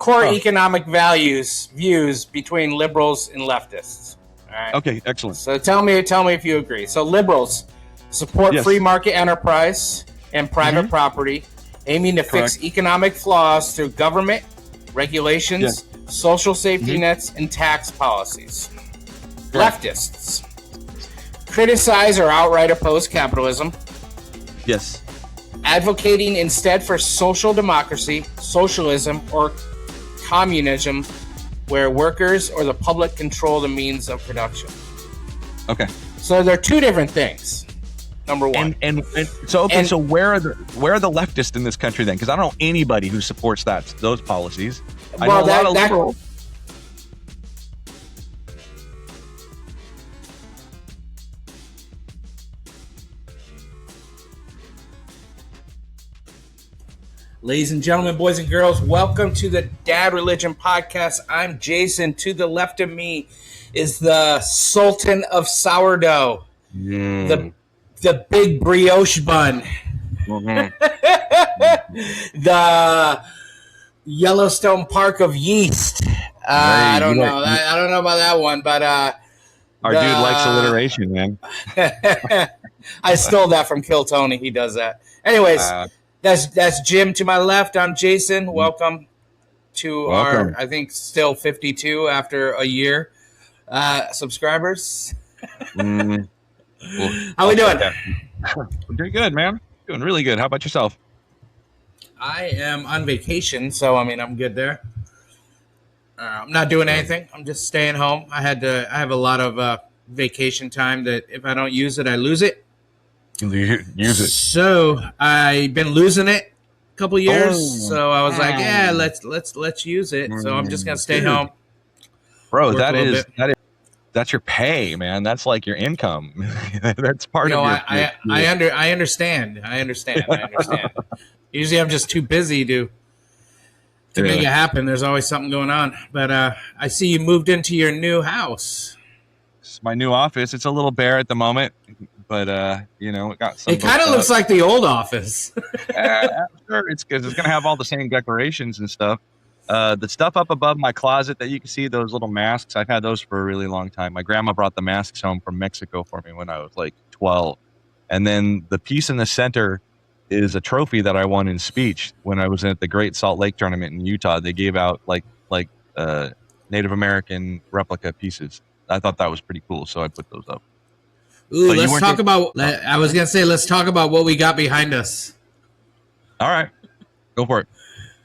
core economic views between liberals and leftists. All right. Okay, excellent. So tell me if you agree. So liberals support free market enterprise and private property, aiming to fix economic flaws through government regulations, social safety nets, and tax policies. Leftists criticize or outright oppose capitalism. Yes. Advocating instead for social democracy, socialism, or communism, where workers or the public control the means of production. Okay. So there are two different things. Number one. So where are the leftists in this country then? Because I don't know anybody who supports those policies. I know a lot of liberals. Ladies and gentlemen, boys and girls, welcome to the Dad Religion Podcast. I'm Jason. To the left of me is the Sultan of Sourdough, the big brioche bun, the Yellowstone Park of yeast. I don't know about that one, but our dude likes alliteration, man. I stole that from Kill Tony. He does that. Anyways. That's Jim to my left. I'm Jason. Welcome to our, I think, still 52 after a year subscribers. How we doing? We're doing good, man. Doing really good. How about yourself? I am on vacation, so I'm good there. I'm not doing anything. I'm just staying home. I have a lot of vacation time that if I don't use it, I lose it. Use it. So I've been losing it a couple years. So I was like, yeah, let's use it. So I'm just gonna stay home. Bro, that's your pay, man. That's like your income. That's part of your. I understand. Usually I'm just too busy to make it happen. There's always something going on. But I see you moved into your new house. It's my new office. It's a little bare at the moment. But, it got some. It kind of looks like the old office. Sure, it's because it's going to have all the same decorations and stuff. The stuff up above my closet that you can see, those little masks, I've had those for a really long time. My grandma brought the masks home from Mexico for me when I was like 12. And then the piece in the center is a trophy that I won in speech when I was at the Great Salt Lake Tournament in Utah. They gave out like Native American replica pieces. I thought that was pretty cool, so I put those up. Ooh, let's talk about what we got behind us. All right. Go for it.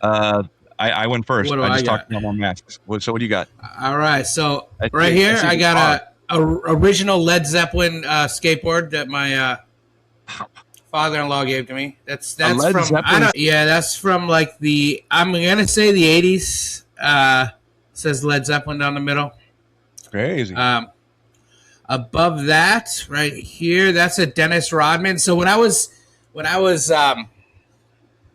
I went first. I just talked about my masks. So what do you got? All right. So right here, I got a original Led Zeppelin skateboard that my father-in-law gave to me. That's from Zeppelin? That's from like I'm going to say the 80s. Says Led Zeppelin down the middle. Crazy. Above that, right here, that's a Dennis Rodman. So when I was, I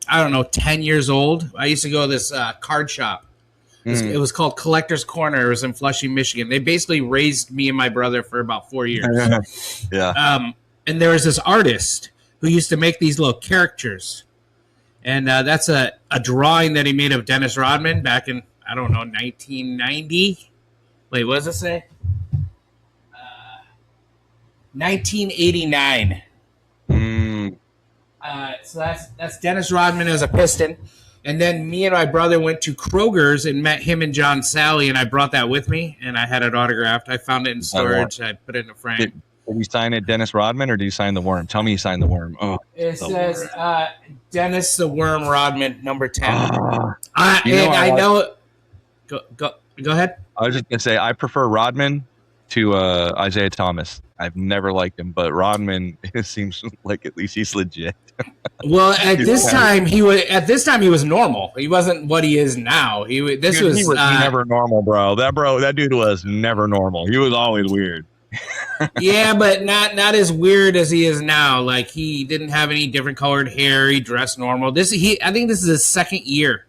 don't know, 10 years old, I used to go to this card shop. It was called Collector's Corner. It was in Flushing, Michigan. They basically raised me and my brother for about 4 years. Yeah. And there was this artist who used to make these little caricatures. And that's a drawing that he made of Dennis Rodman back in, I don't know, 1990. Wait, what does it say? 1989. So that's Dennis Rodman as a Piston. And then me and my brother went to Kroger's and met him and John Sally, and I brought that with me, and I had it autographed. I found it in storage. I put it in a frame. Did you sign it Dennis Rodman, or do you sign the Worm? Tell me you signed the Worm. Oh, it says Dennis the Worm Rodman, number 10. Go ahead. I was just going to say, I prefer Rodman to Isaiah Thomas. I've never liked him, but Rodman, it seems like at least he's legit. Well, at this time he was normal. He wasn't what he is now. He was never normal, bro. That dude was never normal. He was always weird. Yeah, but not as weird as he is now. Like, he didn't have any different colored hair. He dressed normal. I think this is his second year.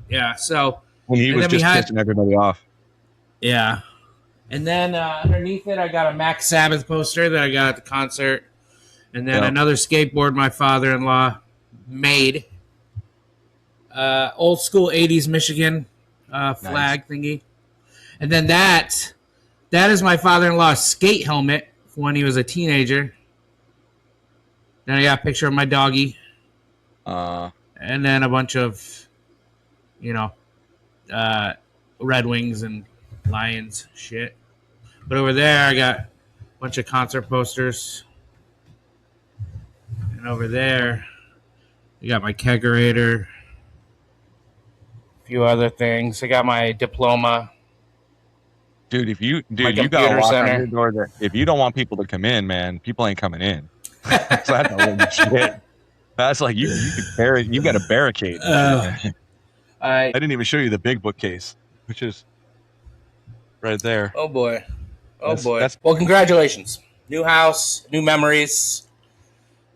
Yeah. So when he was just pissing everybody off. Yeah. And then underneath it, I got a Mac Sabbath poster that I got at the concert. And then another skateboard my father-in-law made. old school 80s Michigan flag thingy. And then that is my father-in-law's skate helmet when he was a teenager. Then I got a picture of my doggy. And then a bunch of, Red Wings and Lions shit. But over there, I got a bunch of concert posters. And over there, you got my kegerator. A few other things. I got my diploma. Dude, you got a lock on your door that if you don't want people to come in, man, people ain't coming in. So that's a little shit. That's like you got a barricade. I didn't even show you the big bookcase, which is right there. Oh boy. Well, congratulations. New house, new memories.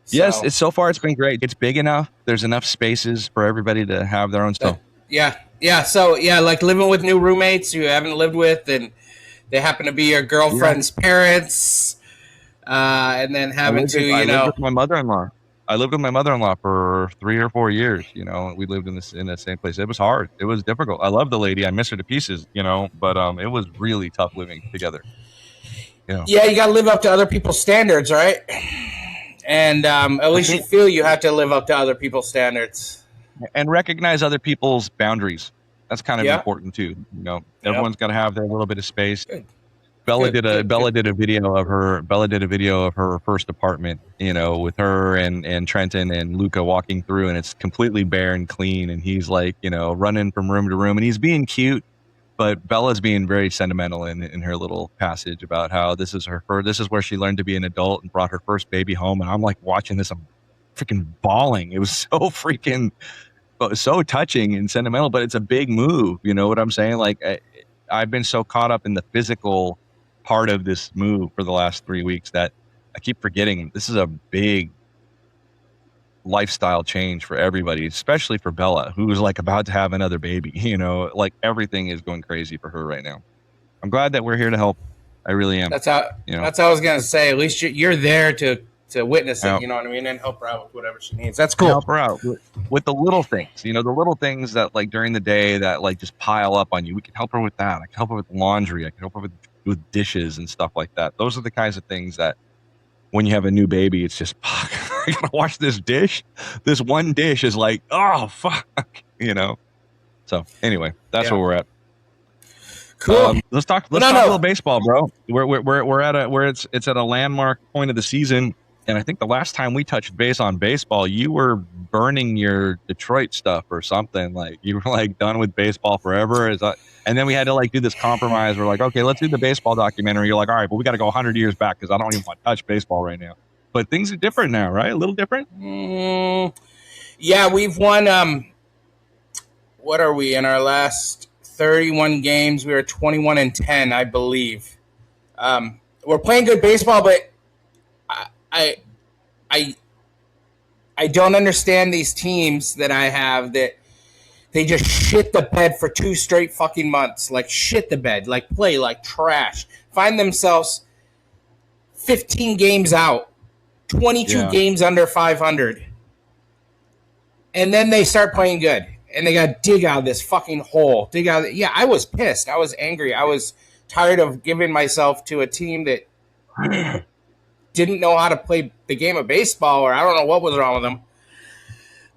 Yes, so far it's been great. It's big enough. There's enough spaces for everybody to have their own stuff. Yeah. So like living with new roommates you haven't lived with, and they happen to be your girlfriend's parents, and then having I lived with my mother-in-law. I lived with my mother-in-law for 3 or 4 years. We lived in the same place. It was hard. It was difficult. I love the lady. I miss her to pieces. But it was really tough living together. Yeah, you got to live up to other people's standards, right? And at least you feel you have to live up to other people's standards and recognize other people's boundaries. That's kind of important too. Everyone's got to have their little bit of space. Good. Bella did a video of her first apartment, with her and Trenton and Luca walking through, and it's completely bare and clean, and he's like, running from room to room, and he's being cute, but Bella's being very sentimental in her little passage about how this is where she learned to be an adult and brought her first baby home, and I'm like watching this, I'm freaking bawling. It was so touching and sentimental, but it's a big move. You know what I'm saying? Like I've been so caught up in the physical part of this move for the last 3 weeks that I keep forgetting this is a big lifestyle change for everybody, especially for Bella, who's like about to have another baby. Like everything is going crazy for her right now. I'm glad that we're here to help. I really am. That's how I was gonna say. At least you're there to witness it. You know what I mean, and help her out with whatever she needs. That's cool. Help her out with the little things. The little things that like during the day that like just pile up on you. We can help her with that. I can help her with laundry. I can help her with dishes and stuff like that. Those are the kinds of things that when you have a new baby, it's just, fuck, I gotta wash this dish. This one dish is like, oh, fuck, So anyway, that's where we're at. Cool. Let's talk a little baseball, bro. It's at a landmark point of the season. And I think the last time we touched base on baseball, you were burning your Detroit stuff or something. Like you were like done with baseball forever. And then we had to like do this compromise. We're like, okay, let's do the baseball documentary. You're like, all right, but we got to go 100 years back because I don't even want to touch baseball right now. But things are different now, right? A little different. Yeah, we've won. What are we in our last 31 games? We were 21-10, I believe. We're playing good baseball, but I don't understand these teams that I have that they just shit the bed for 2 straight fucking months. Like shit the bed, like play like trash. Find themselves 15 games out, 22 games under 500. And then they start playing good. And they got to dig out of this fucking hole. Yeah, I was pissed. I was angry. I was tired of giving myself to a team that didn't know how to play the game of baseball, or I don't know what was wrong with them.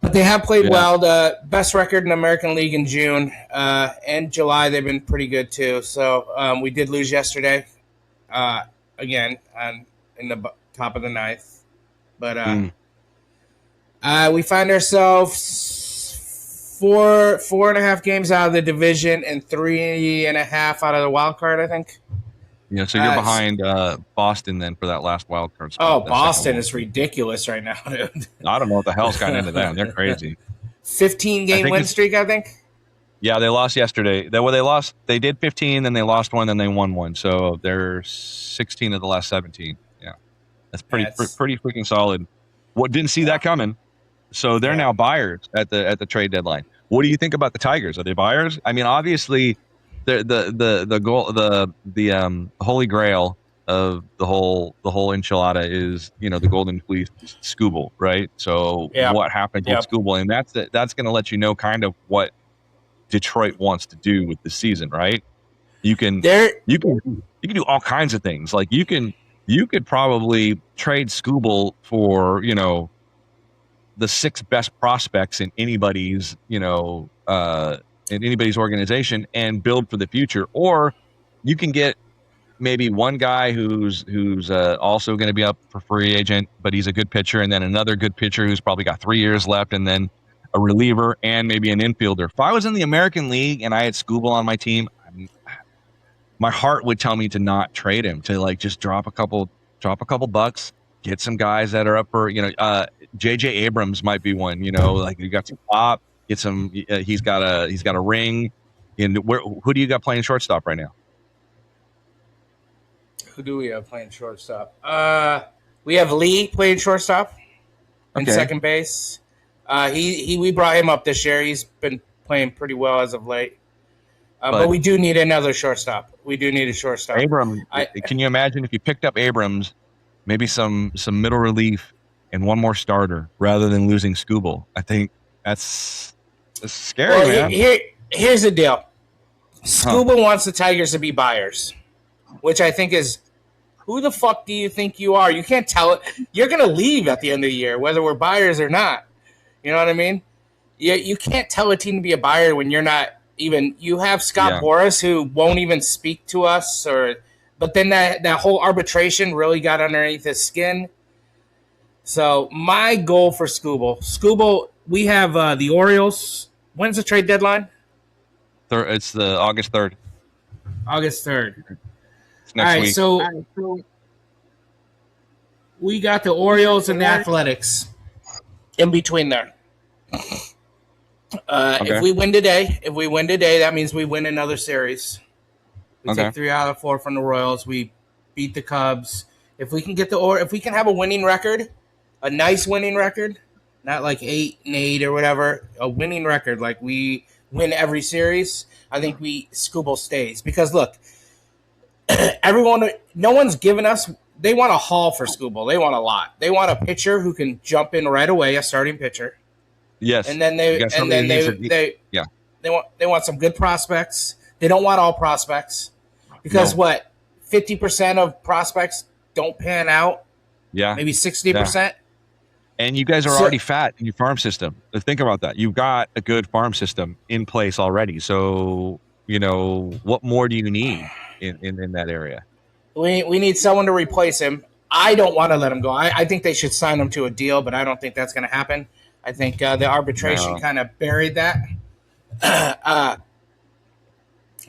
But they have played well. The best record in the American League in June. And July, they've been pretty good, too. So we did lose yesterday, again, in the top of the ninth. But we find ourselves 4.5 games out of the division and 3.5 out of the wild card, I think. Yeah, so you're behind Boston then for that last wild card spot. Oh, Boston is ridiculous right now, dude. I don't know what the hell's gotten into them. They're crazy. 15-game win streak, I think. Yeah, they lost yesterday. They did 15, then they lost one, then they won one. So they're 16 of the last 17. Yeah, that's pretty freaking solid. Didn't see that coming. So they're now buyers at the trade deadline. What do you think about the Tigers? Are they buyers? I mean, obviously, the goal, the holy grail the whole enchilada is, the Golden Fleece Scooble, right? So what happens with Scooble, and that's going to let you know kind of what Detroit wants to do with the season, right? You can do all kinds of things. Like you could probably trade Scooble for, the 6 best prospects in anybody's, organization and build for the future. Or you can get maybe one guy who's also going to be up for free agent, but he's a good pitcher, and then another good pitcher who's probably got 3 years left, and then a reliever and maybe an infielder. If I was in the American League and I had Scooble on my team, my heart would tell me to not trade him, to like just drop a couple bucks, get some guys that are up for, JJ Abrams might be one, like you got some pop, get some, he's got a ring. And who do you got playing shortstop right now? Who do we have playing shortstop? We have Lee playing shortstop and second base. We brought him up this year. He's been playing pretty well as of late. But we do need another shortstop. We do need a shortstop. Abrams, can you imagine if you picked up Abrams, maybe some middle relief and one more starter rather than losing Scooble? I think that's scary, man. Here's the deal. Scooble wants the Tigers to be buyers, which I think is, who the fuck do you think you are? You can't tell it. You're going to leave at the end of the year, whether we're buyers or not. You know what I mean? You can't tell a team to be a buyer when you're not even. You have Scott Boras, who won't even speak to us, but then that whole arbitration really got underneath his skin. So my goal for Scooble, we have the Orioles. When's the trade deadline? It's the August 3rd. August 3rd. It's next week. So we got the Orioles and the Athletics in between there. If we win today, that means we win another series. We take 3 out of 4 from the Royals. We beat the Cubs. If we can if we can have a winning record, a nice winning record, not like 8-8 or whatever, a winning record, like we win every series, I think Scooble stays. Because look, no one's given us. They want a haul for Scooble. They want a lot. They want a pitcher who can jump in right away, a starting pitcher. Yes, and then they want some good prospects. They don't want all prospects because 50% of prospects don't pan out. Yeah, maybe 60%. And you guys are already fat in your farm system. Think about that. You've got a good farm system in place already. So what more do you need in that area? We need someone to replace him. I don't want to let him go. I think they should sign him to a deal, but I don't think that's going to happen. I think the arbitration kind of buried that.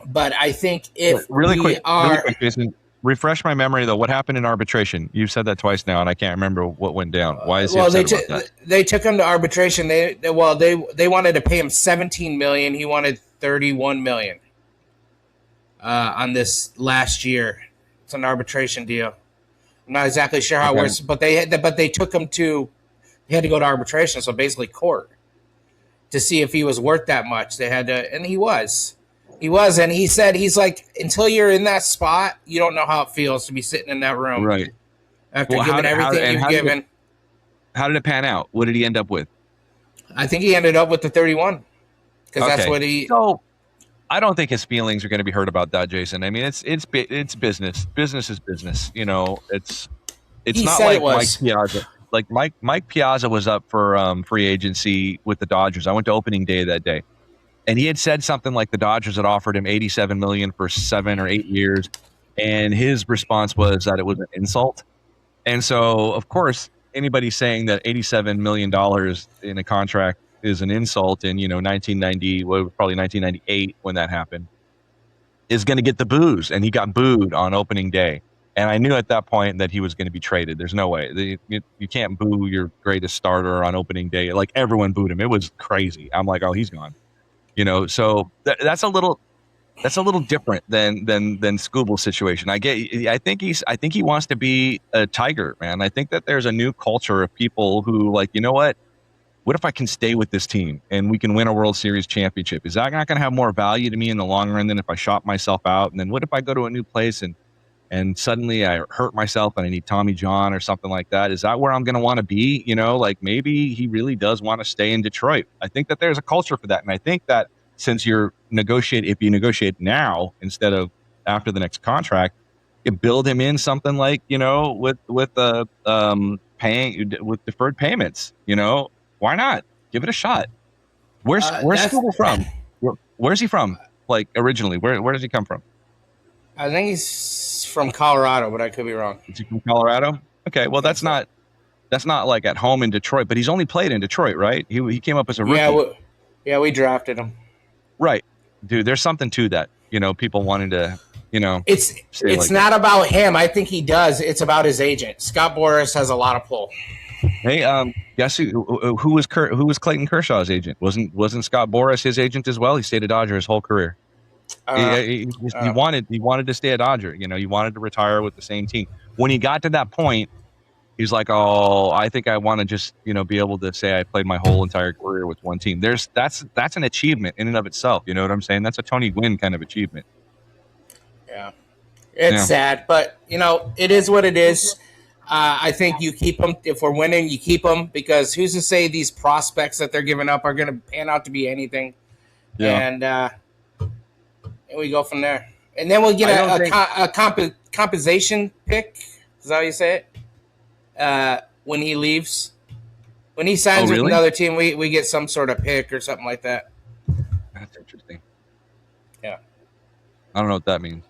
But I think if really quick, Jason, refresh my memory though. What happened in arbitration? You've said that twice now, and I can't remember what went down. Why is he upset about that? They took him to arbitration. They wanted to pay him $17 million. He wanted $31 million on this last year. It's an arbitration deal. I'm not exactly sure how it works, but they took him to. He had to go to arbitration, so basically court, to see if he was worth that much. They had to, and he was. And he said, he's like, until you're in that spot, you don't know how it feels to be sitting in that room. Right. After giving everything you've given. How did it pan out? What did he end up with? I think he ended up with the 31. Because that's what he... So, I don't think his feelings are going to be hurt about that, Jason. I mean, it's business. Business is business. It's not like Mike Piazza. Like Mike Piazza was up for free agency with the Dodgers. I went to opening day that day, and he had said something like the Dodgers had offered him $87 million for 7 or 8 years, and his response was that it was an insult. And so, of course, anybody saying that $87 million in a contract is an insult in 1998 when that happened, is going to get the boos, and he got booed on opening day. And I knew at that point that he was going to be traded. There's no way. You can't boo your greatest starter on opening day. Like, everyone booed him. It was crazy. I'm like, oh, he's gone. So that's a little different than Scooble's situation. I think he wants to be a Tiger, man. I think that there's a new culture of people who, like, you know what if I can stay with this team and we can win a World Series championship? Is that not going to have more value to me in the long run than if I shop myself out? And then what if I go to a new place and and suddenly I hurt myself and I need Tommy John or something like that. Is that where I'm going to want to be? You know, like maybe he really does want to stay in Detroit. I think that there's a culture for that. And I think that since if you negotiate now instead of after the next contract, you build him in something like, you know, with paying with deferred payments, you know, why not give it a shot? Where's Skubal from? Where's he from? Like originally, where does he come from? I think he's from Colorado, but I could be wrong. Is he from Colorado? Okay, well that's not like at home in Detroit, but he's only played in Detroit, right? He came up as a rookie. Yeah, we drafted him. Right, dude. There's something to that. You know, people wanting to, you know, it's like not that. About him. I think he does. It's about his agent. Scott Boras has a lot of pull. Hey, guess who was Clayton Kershaw's agent? Wasn't Scott Boras his agent as well? He stayed a Dodger his whole career. He wanted to stay a Dodger. You know, he wanted to retire with the same team. When he got to that point, he's like, "Oh, I think I want to just, you know, be able to say I played my whole entire career with one team." That's an achievement in and of itself. You know what I'm saying? That's a Tony Gwynn kind of achievement. Yeah, it's sad, but you know, it is what it is. I think you keep them. If we're winning, you keep them, because who's to say these prospects that they're giving up are going to pan out to be anything? Yeah. And we go from there. And then we'll get a compensation pick. Is that how you say it? When he leaves. When he signs with another team, we get some sort of pick or something like that. That's interesting. Yeah. I don't know what that means.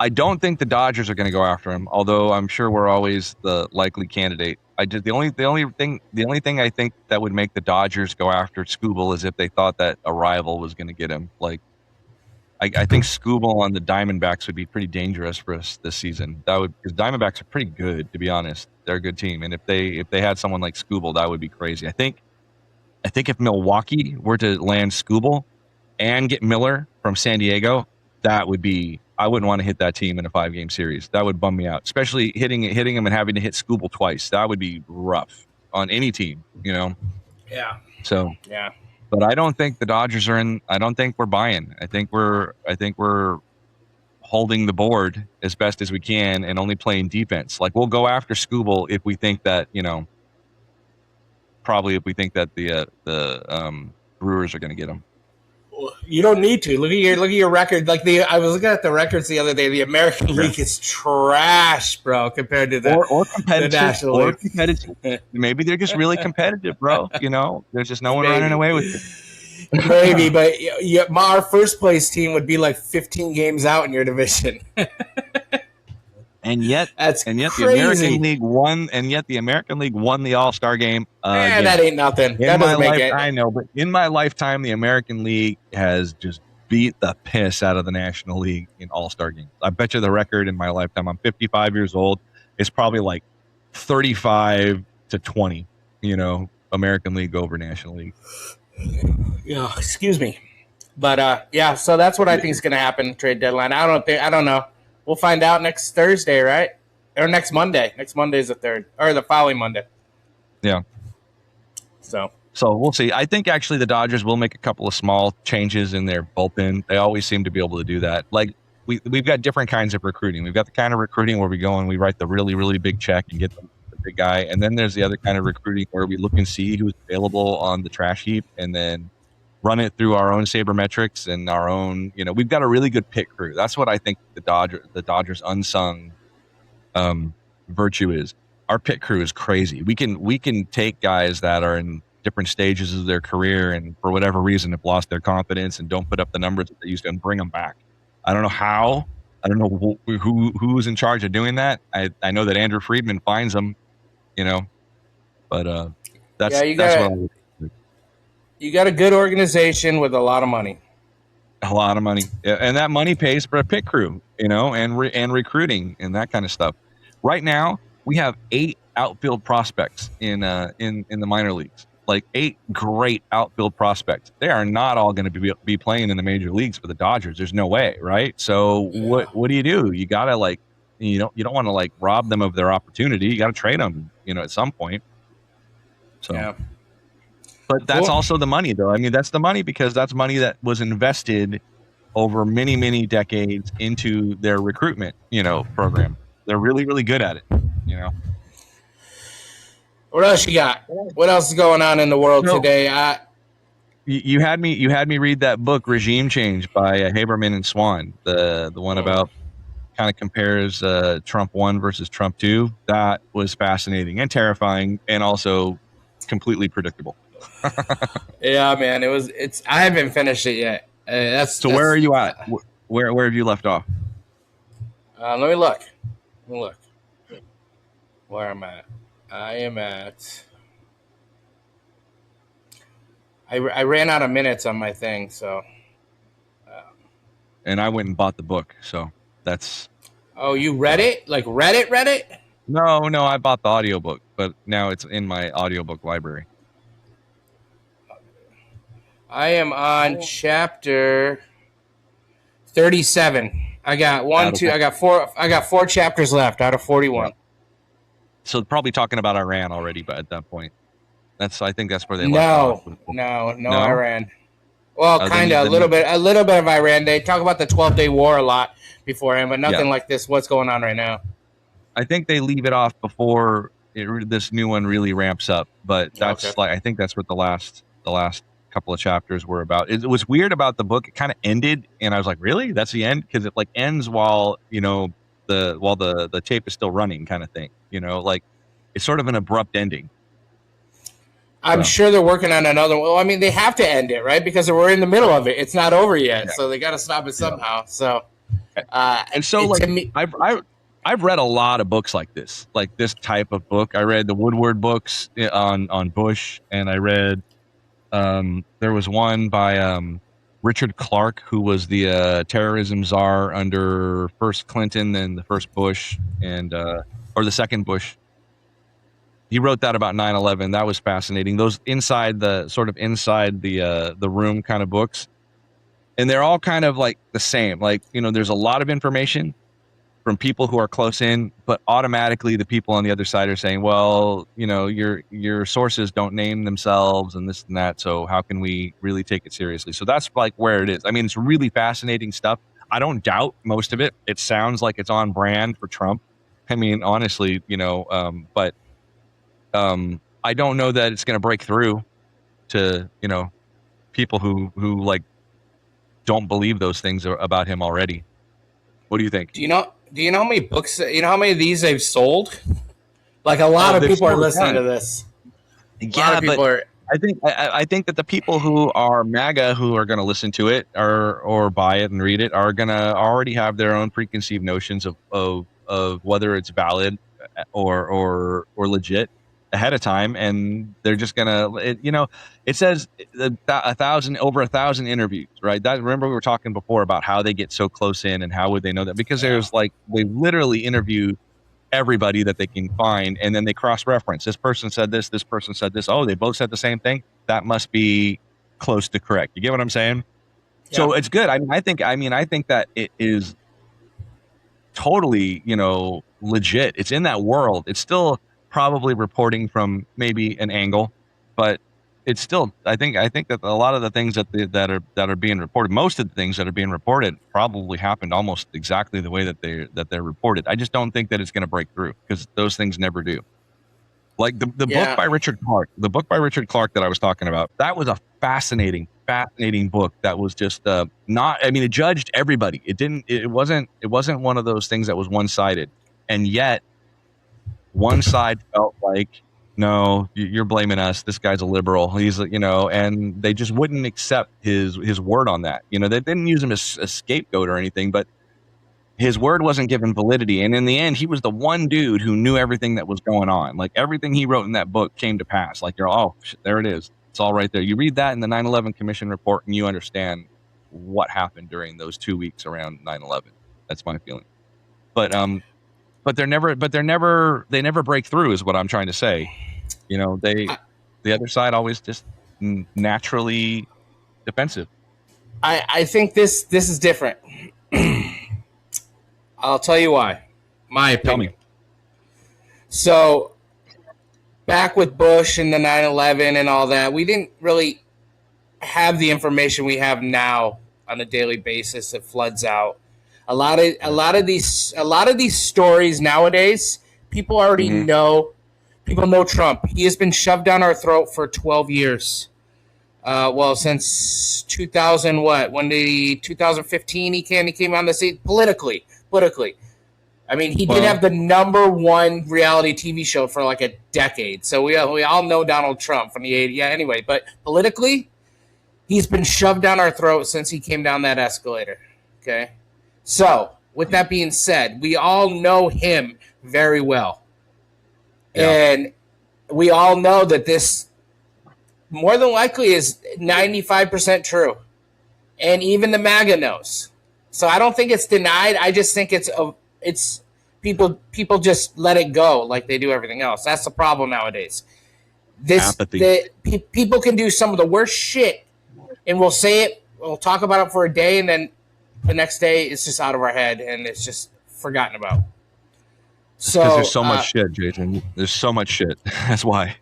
I don't think the Dodgers are going to go after him, although I'm sure we're always the likely candidate. The only thing I think that would make the Dodgers go after Skubal is if they thought that a rival was going to get him. Like, I think Skubal on the Diamondbacks would be pretty dangerous for us this season. Because Diamondbacks are pretty good, to be honest. They're a good team, and if they had someone like Skubal, that would be crazy. I think if Milwaukee were to land Skubal and get Miller from San Diego, that would be. I wouldn't want to hit that team in a 5-game series. That would bum me out, especially hitting him and having to hit Skubal twice. That would be rough on any team, you know? Yeah. So, yeah. But I don't think the Dodgers are in. I don't think we're buying. I think we're holding the board as best as we can and only playing defense. Like, we'll go after Skubal if we think that, you know, probably if we think that the Brewers are going to get him. You don't need to. Look at your record. Like I was looking at the records the other day. The American League is trash, bro, compared to the competitive. The National League. Competitive. Maybe they're just really competitive, bro. You know, there's just no one running away with it. Maybe, but our first place team would be like 15 games out in your division. And yet crazy. The American League won. And yet the American League won the All-Star game. That ain't nothing. That doesn't make it. I know, but in my lifetime, the American League has just beat the piss out of the National League in All-Star games. I bet you the record in my lifetime. I'm 55 years old. It's probably like 35-20. You know, American League over National League. Yeah, excuse me, but yeah. So that's what I think is going to happen. Trade deadline. I don't know. We'll find out next Thursday, right? Or next Monday. Next Monday is the 3rd. Or the following Monday. Yeah. So we'll see. I think actually the Dodgers will make a couple of small changes in their bullpen. They always seem to be able to do that. Like, we've got different kinds of recruiting. We've got the kind of recruiting where we go and we write the really, really big check and get the big guy. And then there's the other kind of recruiting where we look and see who's available on the trash heap and then run it through our own sabermetrics and our own, you know, we've got a really good pit crew. That's what I think the Dodgers unsung virtue is. Our pit crew is crazy. We can take guys that are in different stages of their career and for whatever reason have lost their confidence and don't put up the numbers that they used to and bring them back. I don't know how. I don't know who's in charge of doing that. I know that Andrew Friedman finds them, you know, but that's what you got a good organization with a lot of money. A lot of money, and that money pays for a pit crew, you know, and recruiting and that kind of stuff. Right now, we have 8 outfield prospects in the minor leagues. Like 8 great outfield prospects. They are not all going to be playing in the major leagues for the Dodgers. There's no way, right? So what do? You gotta you don't want to rob them of their opportunity. You got to trade them, you know, at some point. So. Yeah. But that's also the money, though. I mean, that's the money because that's money that was invested over many, many decades into their recruitment, program. They're really, really good at it, What else you got? What else is going on in the world So, today? you had me read that book, Regime Change, by Haberman and Swan, the one about kind of compares Trump 1 versus Trump 2. That was fascinating and terrifying, and also completely predictable. Yeah, man, I haven't finished it yet. So where are you at? Where have you left off? Let me look. Where am I? I am at. I ran out of minutes on my thing, so. And I went and bought the book, so that's. Oh, you read it? Like read it? No, I bought the audiobook, but now it's in my audiobook library. I am on chapter 37. I got I got four chapters left out of 41. Yeah. So probably talking about Iran already, but at that point, I think that's where they left off. No, Iran. Well, kind of a little bit of Iran. They talk about the 12-day war a lot beforehand, but nothing like this. What's going on right now? I think they leave it off before this new one really ramps up. But that's I think that's what the last couple of chapters were about. It was weird about the book. It kind of ended, and I was like, really? That's the end? Because it like ends while the tape is still running, kind of thing. Like it's sort of an abrupt ending. I'm sure they're working on another one. Well, I mean, they have to end it, right? Because we're in the middle of it. It's not over yet, so they got to stop it somehow. So, and so like I've read a lot of books like this type of book. I read the Woodward books on Bush, and I read there was one by Richard Clarke, who was the terrorism czar under first Clinton and the first Bush, and or the second Bush. He wrote that about 9/11. That was fascinating. Those inside the room kind of books, and they're all kind of like the same. Like there's a lot of information from people who are close in, but automatically the people on the other side are saying, well, your sources don't name themselves and this and that, so how can we really take it seriously? So that's like where it is. I mean, it's really fascinating stuff. I don't doubt most of it. It sounds like it's on brand for Trump. I mean, honestly, but I don't know that it's going to break through to, people who like don't believe those things about him already. What do you think? Do you know how many books? You know how many of these they've sold? Like a lot of people are listening to this. I think that the people who are MAGA who are going to listen to it or buy it and read it are going to already have their own preconceived notions of whether it's valid or legit ahead of time, and they're just gonna it says over 1,000 interviews, right? That, remember we were talking before about how they get so close in, and how would they know that? Because there's like, they literally interview everybody that they can find, and then they cross-reference. This person said this person said this. Oh, they both said the same thing. That must be close to correct. You get what I'm saying? Yeah. So it's good. I think that it is totally legit. It's in that world. It's still probably reporting from maybe an angle, but it's still, I think that a lot of the things that are being reported, most of the things that are being reported probably happened almost exactly the way that they're reported. I just don't think that it's going to break through, because those things never do. Like the book by Richard Clarke, that I was talking about, that was a fascinating book. That was just it judged everybody. It wasn't one of those things that was one-sided, and yet one side felt like, no, you're blaming us. This guy's a liberal. He's, and they just wouldn't accept his word on that. They didn't use him as a scapegoat or anything, but his word wasn't given validity. And in the end, he was the one dude who knew everything that was going on. Like, everything he wrote in that book came to pass. Like, there it is. It's all right there. You read that in the 9/11 Commission report, and you understand what happened during those 2 weeks around 9/11. That's my feeling. But they never break through, is what I'm trying to say. The other side always just naturally defensive. I think this is different. I'll tell you why. My opinion. Tell me. So, back with Bush and the 9/11 and all that, we didn't really have the information we have now on a daily basis. It floods out. A lot of these stories nowadays, people already know. People know Trump. He has been shoved down our throat for 12 years. Well, since 2000, when 2015 he came on the scene politically. I mean, he did have the #1 reality TV show for like a decade. So we all know Donald Trump from the 80s. Yeah, anyway, but politically, he's been shoved down our throat since he came down that escalator. Okay? So, with that being said, we all know him very well. Yeah. And we all know that this more than likely is 95% true. And even the MAGA knows. So I don't think it's denied. I just think it's people just let it go like they do everything else. That's the problem nowadays. People can do some of the worst shit, and we'll say it, we'll talk about it for a day, and then the next day it's just out of our head and it's just forgotten about. So because there's so much shit, Jason. There's so much shit. That's why.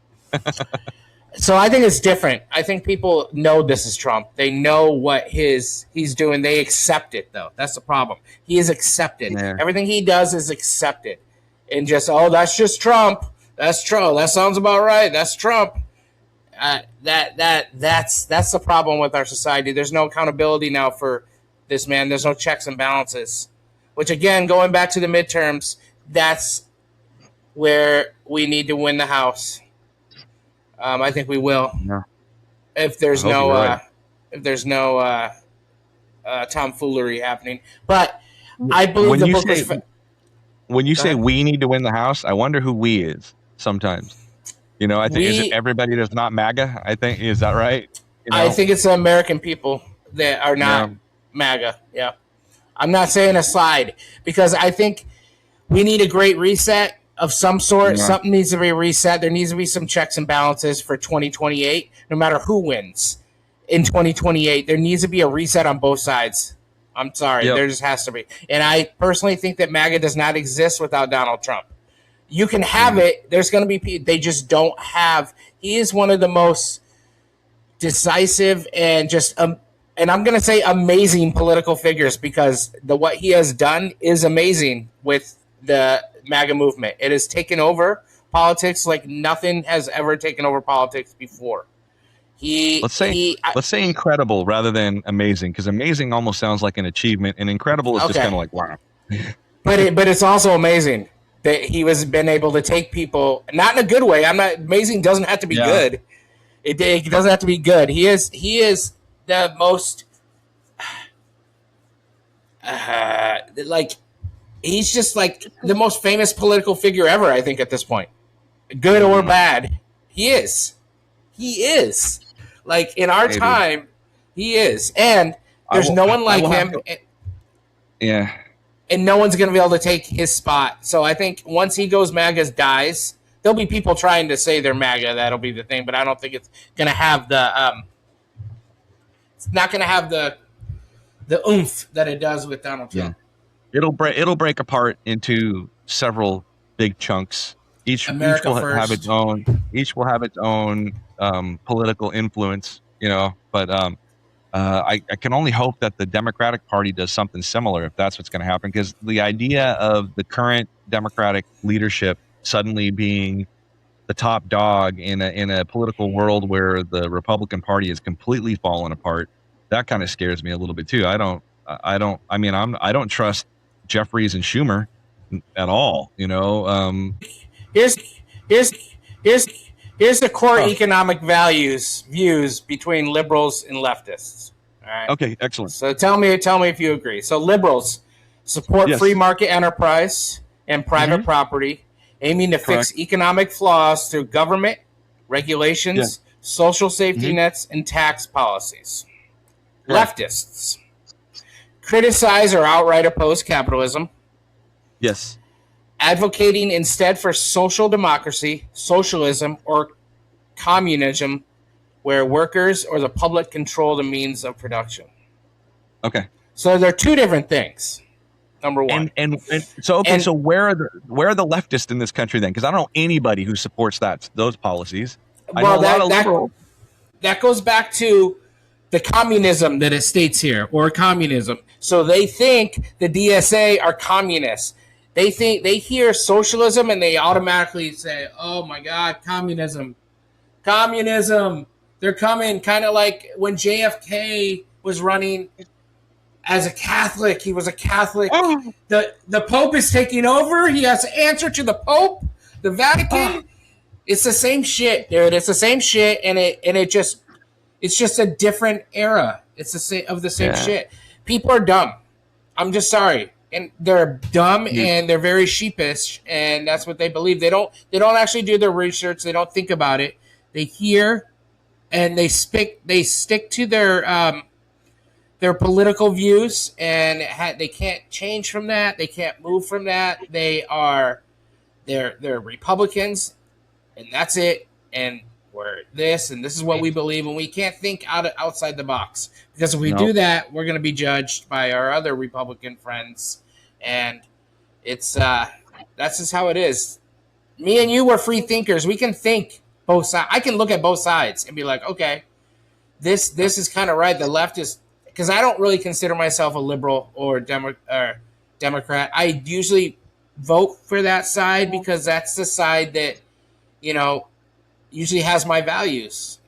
So I think it's different. I think people know this is Trump. They know what he's doing. They accept it, though. That's the problem. He is accepted. Yeah. Everything he does is accepted. And just, that's just Trump. That's Trump. That sounds about right. That's Trump. That's the problem with our society. There's no accountability now for this man. There's no checks and balances. Which, again, going back to the midterms, that's where we need to win the House. I think we will. Yeah. If there's no tomfoolery happening. But I believe the book is. When you say we need to win the House, I wonder who we is sometimes. I think is it everybody that's not MAGA? I think, is that right? I think it's the American people that are not MAGA. Yeah. I'm not saying a slide because I think we need a great reset of some sort. Yeah. Something needs to be reset. There needs to be some checks and balances for 2028. No matter who wins in 2028, there needs to be a reset on both sides. I'm sorry. Yep. There just has to be. And I personally think that MAGA does not exist without Donald Trump. You can have it. There's going to be – they just don't have – he is one of the most decisive and just and I'm going to say amazing political figures because what he has done is amazing with the MAGA movement. It has taken over politics like nothing has ever taken over politics before. Let's say incredible rather than amazing, because amazing almost sounds like an achievement, and incredible is just kind of like wow. But it's also amazing that he was been able to take people, not in a good way. Amazing doesn't have to be good. It doesn't have to be good. He is the most he's just like the most famous political figure ever, I think, at this point. Good or bad. He is. Like, in our time, he is. And there's no one like him. And no one's going to be able to take his spot. So I think once he goes, MAGA dies. There'll be people trying to say they're MAGA. That'll be the thing. But I don't think it's going to have the it's not going to have the oomph that it does with Donald Trump. Yeah. It'll break apart into several big chunks. Each will have its own. Each will have its own political influence, But I can only hope that the Democratic Party does something similar if that's what's going to happen. Because the idea of the current Democratic leadership suddenly being the top dog in a political world where the Republican Party is completely fallen apart, that kind of scares me a little bit too. I don't trust Jeffries and Schumer at all. Here's the core economic views between liberals and leftists. All right. Okay, excellent. So tell me if you agree. So liberals support free market enterprise and private property, aiming to fix economic flaws through government regulations, social safety nets, and tax policies. Leftists criticize or outright oppose capitalism. Yes. Advocating instead for social democracy, socialism, or communism, where workers or the public control the means of production. Okay. So they're two different things. Number one. So where are the leftists in this country then? Because I don't know anybody who supports those policies. I know a lot of liberals. That goes back to the communism that it states here, or communism. So they think the DSA are communists. They hear socialism and they automatically say, "Oh my God, communism, communism! They're coming!" Kind of like when JFK was running as a Catholic. He was a Catholic. Oh. The Pope is taking over. He has to answer to the Pope, the Vatican. It's the same shit, dude. It's the same shit, and it's just a different era. It's the same shit. People are dumb. I'm just sorry, and they're dumb and they're very sheepish, and that's what they believe. They don't actually do their research. They don't think about it. They hear, and they stick to their political views, and they can't change from that. They can't move from that. They're Republicans, and that's it. And we're this, and this is what we believe, and we can't think outside the box, because if we do that, we're going to be judged by our other Republican friends, and it's that's just how it is. Me and you were free thinkers. We can think both sides. I can look at both sides and be like, okay, this is kind of right. The left is, because I don't really consider myself a liberal or Democrat. I usually vote for that side because that's the side that, usually has my values,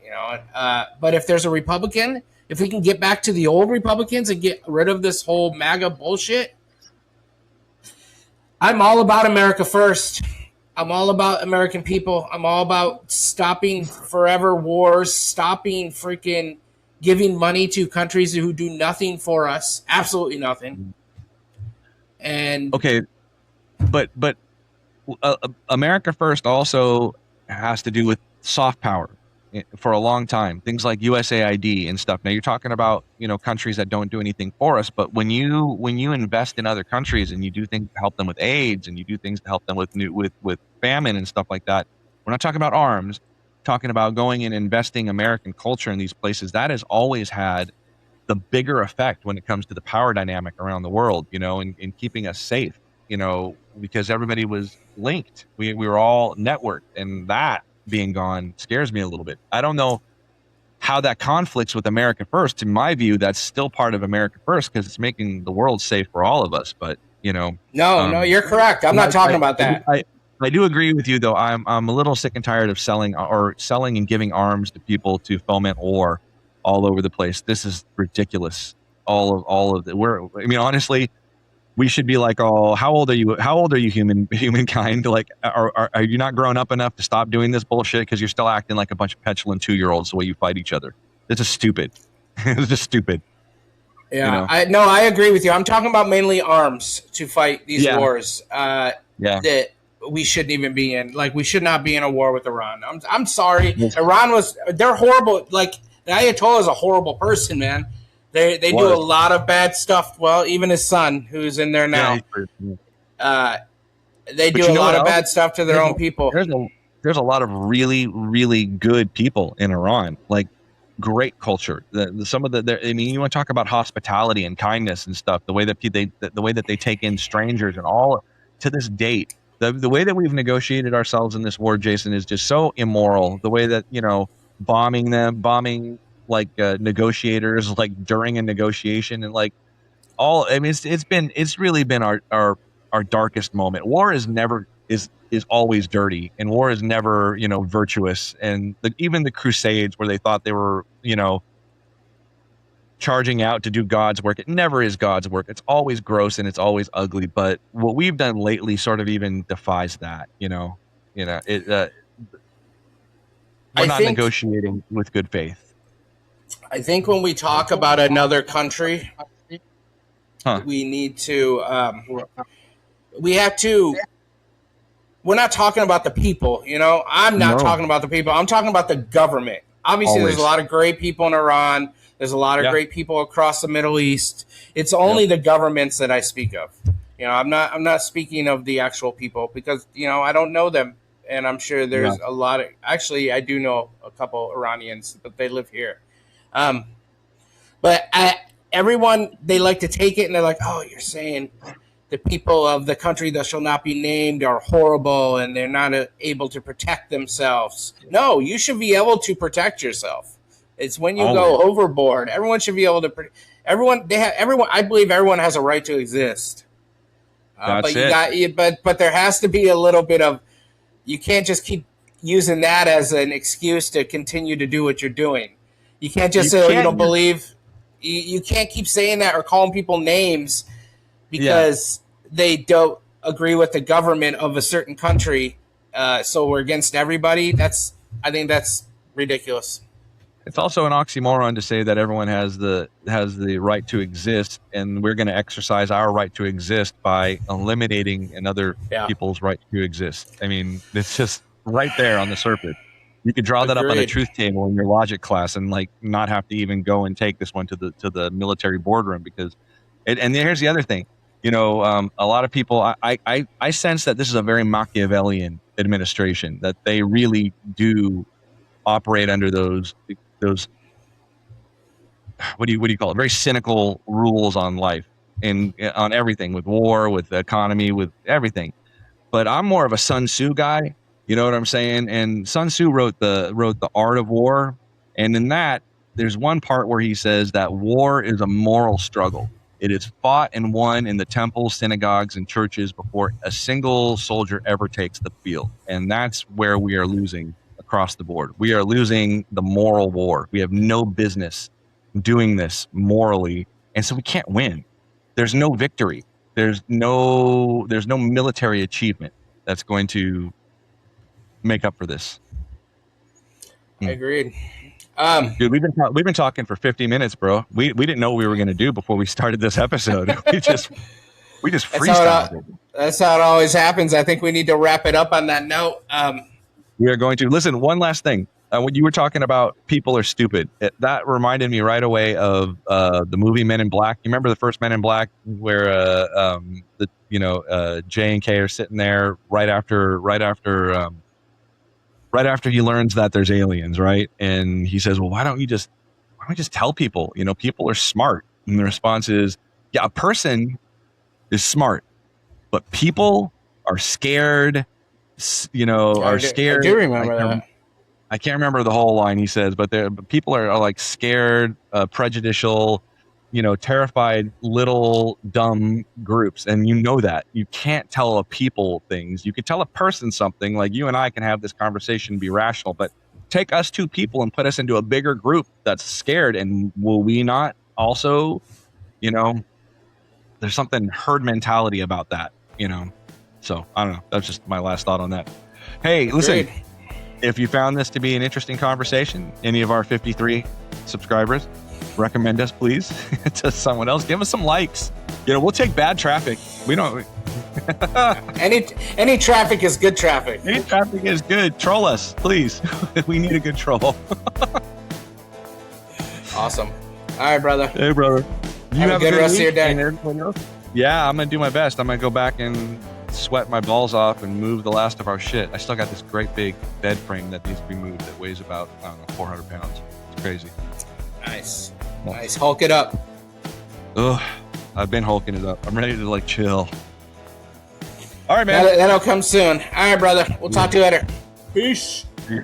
but if there's a Republican, if we can get back to the old Republicans and get rid of this whole MAGA bullshit, I'm all about America first. I'm all about American people. I'm all about stopping forever wars, stopping freaking giving money to countries who do nothing for us, absolutely nothing. And okay, but America first also has to do with soft power for a long time. Things like USAID and stuff. Now you're talking about, countries that don't do anything for us, but when you invest in other countries and you do things to help them with AIDS and you do things to help them with famine and stuff like that, we're not talking about arms, talking about going and investing American culture in these places. That has always had the bigger effect when it comes to the power dynamic around the world, in keeping us safe, because everybody was linked. We were all networked, and that being gone scares me a little bit. I don't know how that conflicts with America first. In my view, that's still part of America first because it's making the world safe for all of us. But no, you're correct. I'm not talking about that. I do agree with you, though. I'm a little sick and tired of selling and giving arms to people to foment war all over the place. This is ridiculous. All of it. Honestly, we should be like, oh, how old are you? How old are you, humankind? Like, are you not grown up enough to stop doing this bullshit? Because you're still acting like a bunch of petulant 2-year-olds the way you fight each other. This is stupid. It's just stupid. Yeah, I agree with you. I'm talking about mainly arms to fight these wars. That we shouldn't even be in. Like, we should not be in a war with Iran. I'm sorry. They're horrible. Like, the Ayatollah is a horrible person, man. They do a lot of bad stuff. Well, even his son, who's in there now, they do a lot of bad stuff to their own people. There's a lot of really, really good people in Iran, like great culture. You want to talk about hospitality and kindness and stuff. The way that they take in strangers and all to this date. The way that we've negotiated ourselves in this war, Jason, is just so immoral. The way that bombing like negotiators, like during a negotiation, and like it's really been our darkest moment. War is always dirty, and war is never virtuous. And even the Crusades, where they thought they were charging out to do God's work, it never is God's work. It's always gross and it's always ugly. But what we've done lately sort of even defies that. We're not negotiating with good faith. I think when we talk about another country, we need to, we're not talking about the people, I'm not talking about the people. I'm talking about the government. Obviously, There's a lot of great people in Iran. There's a lot of great people across the Middle East. It's only the governments that I speak of. I'm not speaking of the actual people because, I don't know them. And I'm sure there's a lot of, actually, I do know a couple Iranians, but they live here. But everyone, they like to take it and they're like, oh, you're saying the people of the country that shall not be named are horrible and they're not able to protect themselves. No, you should be able to protect yourself. It's when you go overboard. Everyone should be able to. Everyone. I believe everyone has a right to exist. But but there has to be a little bit of. You can't just keep using that as an excuse to continue to do what you're doing. You can't just say you don't believe. You can't keep saying that or calling people names because they don't agree with the government of a certain country. So we're against everybody. I think that's ridiculous. It's also an oxymoron to say that everyone has the right to exist, and we're going to exercise our right to exist by eliminating another people's right to exist. I mean, it's just right there on the surface. You could draw that up on a truth table in your logic class and like not have to even go and take this one to the military boardroom because. And here's the other thing. A lot of people. I sense that this is a very Machiavellian administration. That they really do operate under those what do you call it? Very cynical rules on life and on everything, with war, with the economy, with everything. But I'm more of a Sun Tzu guy. You know what I'm saying? And Sun Tzu wrote the Art of War, and in that there's one part where he says that war is a moral struggle. It is fought and won in the temples, synagogues, and churches before a single soldier ever takes the field. And that's where we are losing across the board. We are losing the moral war. We have no business doing this morally, and so we can't win. There's no victory. There's no military achievement that's going to make up for this. Agreed. Dude, we've been talking for 50 minutes, bro. We didn't know what we were going to do before we started this episode. we just freestyled. That's how it always happens. I think we need to wrap it up on that note. We are going to listen. One last thing. When you were talking about people are stupid, that reminded me right away of the movie Men in Black. You remember the first Men in Black, where J and K are sitting there right after he learns that there's aliens, right? And he says, "Well, why don't we just tell people? People are smart." And the response is, "Yeah, a person is smart, but people are scared." Are scared. I do remember that. I can't remember the whole line he says, but people are like scared, prejudicial, terrified, little dumb groups. And that. You can't tell a people things. You can tell a person something, like you and I can have this conversation and be rational, but take us two people and put us into a bigger group that's scared. And will we not also, there's something herd mentality about that, So I don't know. That's just my last thought on that. Hey, listen, if you found this to be an interesting conversation, any of our 53 subscribers, recommend us, please, to someone else. Give us some likes. We'll take bad traffic. We don't. Any traffic is good traffic. Any traffic is good. Troll us, please. We need a good troll. Awesome. All right, brother. Hey, brother. You have a good rest of your day. Yeah, I'm going to do my best. I'm going to go back and sweat my balls off and move the last of our shit. I still got this great big bed frame that needs to be moved that weighs about, 400 pounds. It's crazy. Nice. Nice. Hulk it up. Ugh. I've been hulking it up. I'm ready to chill. All right, man. That'll come soon. All right, brother. We'll talk to you later. Peace. Yeah.